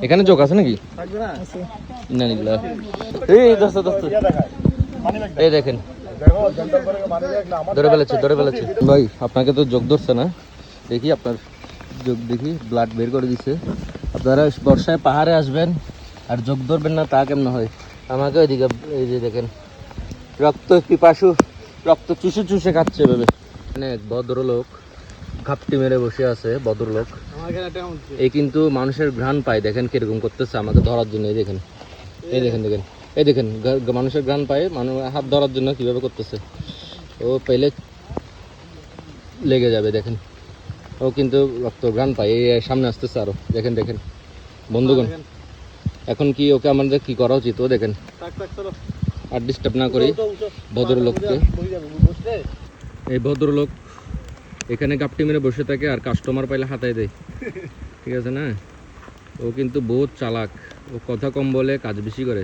এখানে চোখ আছে নাকি? না নিগুলা এই দোস্ত এই দেখেন ধরে ফেলেছে ভাই। আপনাকে তো যোগ ধরছে না, দেখি আপনার যোগ দেখি, ব্লাড বের করে দিছে। আপনারা বর্ষায় পাহাড়ে আসবেন আর যোগ ধরবেন না, তা কেমন হয়? আমাকে ওইদিকে এই যে দেখেন রক্ত পিপাসু, রক্ত চুষে চুষে খাচ্ছে এভাবে। মানে এক ভদ্রলোক ঘাপটি মেরে বসে আছে। ভদ্রলোক এই কিন্তু মানুষের ঘ্রাণ পায়, দেখেন কিরকম করতেছে আমাকে ধরার জন্য। এই দেখেন এই দেখেন মানুষের ঘ্রাণ পায়, মানুষ হাত ধরার জন্য কিভাবে করতেছে। ও পেলে লেগে যাবে, দেখেন ও কিন্তু রক্ত ঘ্রাণ পায়। এই সামনে আসতেছে আরো, দেখেন বন্ধুগণ। এখন কি ওকে আমাদের কি করা উচিত? ও দেখেন আর ডিস্টার্ব না করি ভদ্রলোককে। এই ভদ্রলোক এখানে গাপটি মেরে বসে থাকে আর কাস্টমার পাইলে হাতায় দেয়, ঠিক আছে না? ও কিন্তু বহুত চালাক, ও কথা কম বলে কাজ বেশি করে।